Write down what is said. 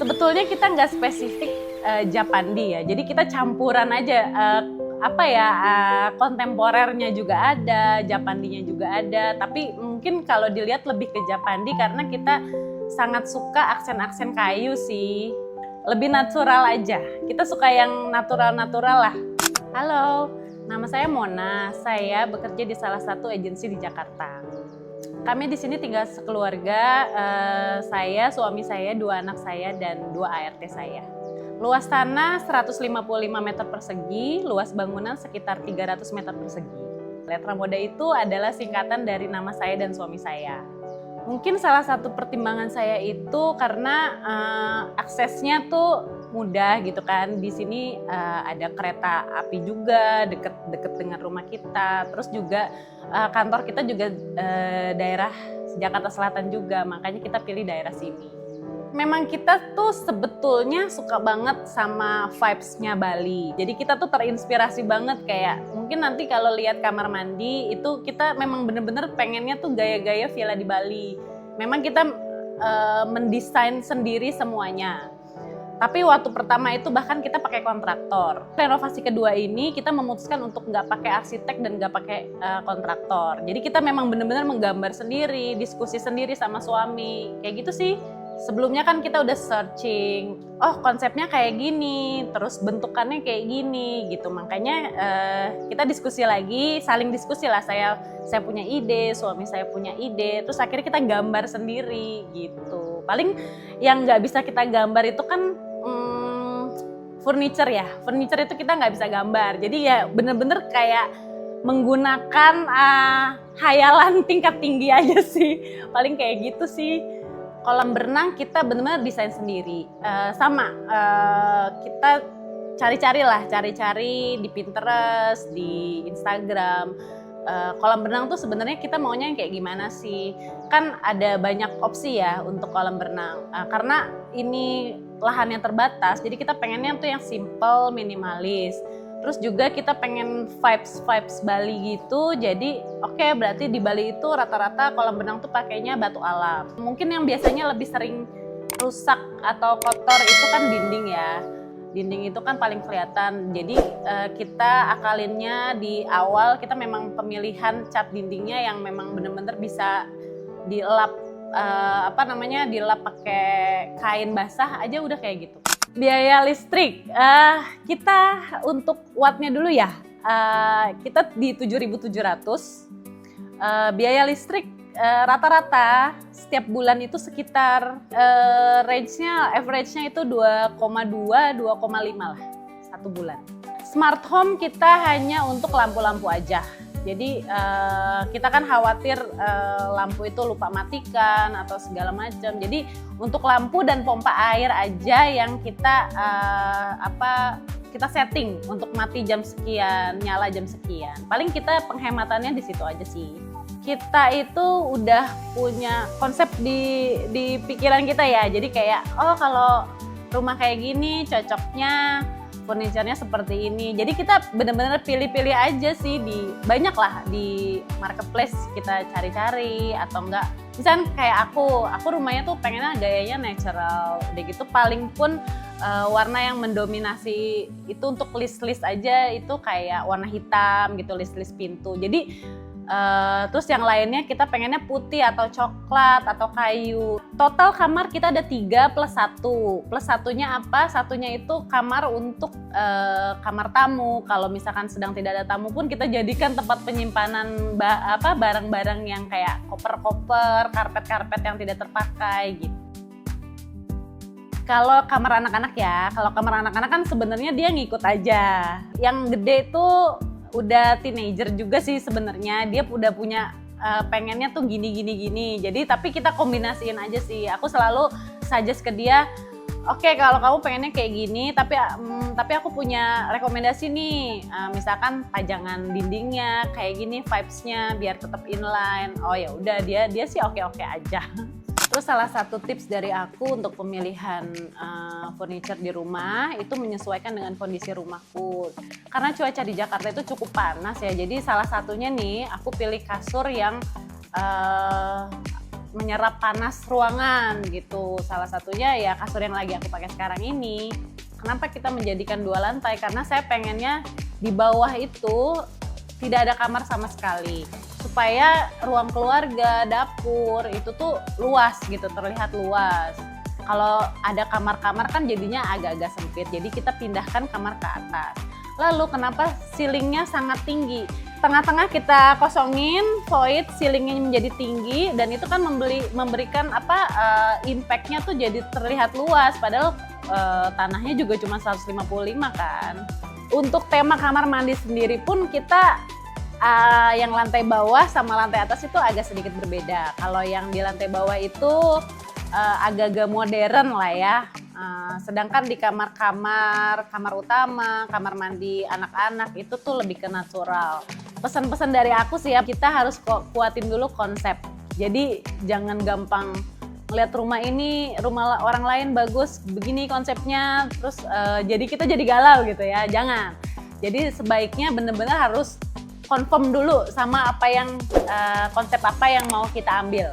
Sebetulnya kita nggak spesifik Japandi ya, jadi kita campuran aja. Kontemporernya juga ada, Japandinya juga ada. Tapi mungkin kalau dilihat lebih ke Japandi karena kita sangat suka aksen-aksen kayu sih. Lebih natural aja. Kita suka yang natural-natural lah. Halo, nama saya Mona. Saya bekerja di salah satu agensi di Jakarta. Kami di sini tinggal sekeluarga. Saya, suami saya, 2 anak saya, dan 2 ART saya. Luas tanah 155 meter persegi, luas bangunan sekitar 300 meter persegi. Letra Moda itu adalah singkatan dari nama saya dan suami saya. Mungkin salah satu pertimbangan saya itu karena aksesnya tuh mudah gitu kan. Di sini ada kereta api juga deket dengan rumah kita. Terus juga kantor kita juga daerah Jakarta Selatan juga, makanya kita pilih daerah sini. Memang kita tuh sebetulnya suka banget sama vibes-nya Bali. Jadi kita tuh terinspirasi banget, kayak mungkin nanti kalau lihat kamar mandi itu kita memang bener-bener pengennya tuh gaya-gaya villa di Bali. Memang kita mendesain sendiri semuanya. Tapi waktu pertama itu bahkan kita pakai kontraktor. Renovasi kedua ini kita memutuskan untuk nggak pakai arsitek dan nggak pakai kontraktor. Jadi kita memang bener-bener menggambar sendiri, diskusi sendiri sama suami. Kayak gitu sih. Sebelumnya kan kita udah searching, oh konsepnya kayak gini, terus bentukannya kayak gini gitu. Makanya kita diskusi lagi, saling diskusi lah. Saya punya ide, suami saya punya ide, terus akhirnya kita gambar sendiri gitu. Paling yang nggak bisa kita gambar itu kan furniture ya. Furniture itu kita nggak bisa gambar. Jadi ya bener-bener kayak menggunakan hayalan tingkat tinggi aja sih. Paling kayak gitu sih. Kolam berenang kita benar-benar desain sendiri. Kita cari-cari di Pinterest, di Instagram. Kolam berenang tuh sebenarnya kita maunya yang kayak gimana sih? Kan ada banyak opsi ya untuk kolam berenang. Karena ini lahan yang terbatas, jadi kita pengennya tuh yang simple, minimalis. Terus juga kita pengen vibes Bali gitu. Jadi oke, berarti di Bali itu rata-rata kolam renang tuh pakainya batu alam. Mungkin yang biasanya lebih sering rusak atau kotor itu kan dinding ya. Dinding itu kan paling kelihatan. Jadi kita akalinnya di awal kita memang pemilihan cat dindingnya yang memang bener-bener bisa dilap dilap pakai kain basah aja udah kayak gitu. Biaya listrik, kita untuk wattnya dulu ya, kita di 7.700. Biaya listrik rata-rata setiap bulan itu sekitar average-nya itu 2,5 lah satu bulan. Smart home kita hanya untuk lampu-lampu aja. Jadi kita kan khawatir lampu itu lupa matikan atau segala macam. Jadi untuk lampu dan pompa air aja yang kita setting untuk mati jam sekian, nyala jam sekian. Paling kita penghematannya di situ aja sih. Kita itu udah punya konsep di pikiran kita ya. Jadi kayak kalau rumah kayak gini cocoknya furniture-nya seperti ini. Jadi kita benar-benar pilih-pilih aja sih, banyak lah di marketplace kita cari-cari atau enggak. Misalnya kayak aku rumahnya tuh pengennya gayanya natural. Udah gitu paling pun warna yang mendominasi itu untuk list-list aja itu kayak warna hitam gitu, list-list pintu. Jadi terus yang lainnya kita pengennya putih atau coklat atau kayu. Total kamar kita ada 3 plus 1. Plus satunya apa? Satunya itu kamar untuk kamar tamu. Kalau misalkan sedang tidak ada tamu pun kita jadikan tempat penyimpanan barang-barang yang kayak koper-koper, karpet-karpet yang tidak terpakai gitu. Kalau kamar anak-anak ya, kalau kamar anak-anak kan sebenarnya dia ngikut aja. Yang gede itu udah teenager juga sih sebenarnya, dia udah punya pengennya tuh gini. Jadi tapi kita kombinasiin aja sih. Aku selalu suggest ke dia, oke, kalau kamu pengennya kayak gini, tapi aku punya rekomendasi nih. Misalkan pajangan dindingnya kayak gini, vibes-nya biar tetap inline. Oh ya udah, dia sih oke aja. Terus salah satu tips dari aku untuk pemilihan furniture di rumah itu menyesuaikan dengan kondisi rumahku. Karena cuaca di Jakarta itu cukup panas ya, jadi salah satunya nih aku pilih kasur yang menyerap panas ruangan gitu. Salah satunya ya kasur yang lagi aku pakai sekarang ini. Kenapa kita menjadikan 2 lantai? Karena saya pengennya di bawah itu tidak ada kamar sama sekali. Supaya ruang keluarga, dapur itu tuh luas gitu, terlihat luas. Kalau ada kamar-kamar kan jadinya agak-agak sempit, jadi kita pindahkan kamar ke atas. Lalu kenapa ceilingnya sangat tinggi? Tengah-tengah kita kosongin, void, ceilingnya menjadi tinggi, dan itu kan memberikan impact-nya tuh jadi terlihat luas, padahal tanahnya juga cuma 155 kan. Untuk tema kamar mandi sendiri pun kita yang lantai bawah sama lantai atas itu agak sedikit berbeda. Kalau yang di lantai bawah itu agak-agak modern lah ya. Sedangkan di kamar utama, kamar mandi anak-anak itu tuh lebih ke natural. Pesan-pesan dari aku sih ya, kita harus kuatin dulu konsep. Jadi jangan gampang ngeliat rumah orang lain bagus, begini konsepnya, terus jadi kita jadi galau gitu ya, jangan. Jadi sebaiknya bener-bener harus confirm dulu sama konsep apa yang mau kita ambil.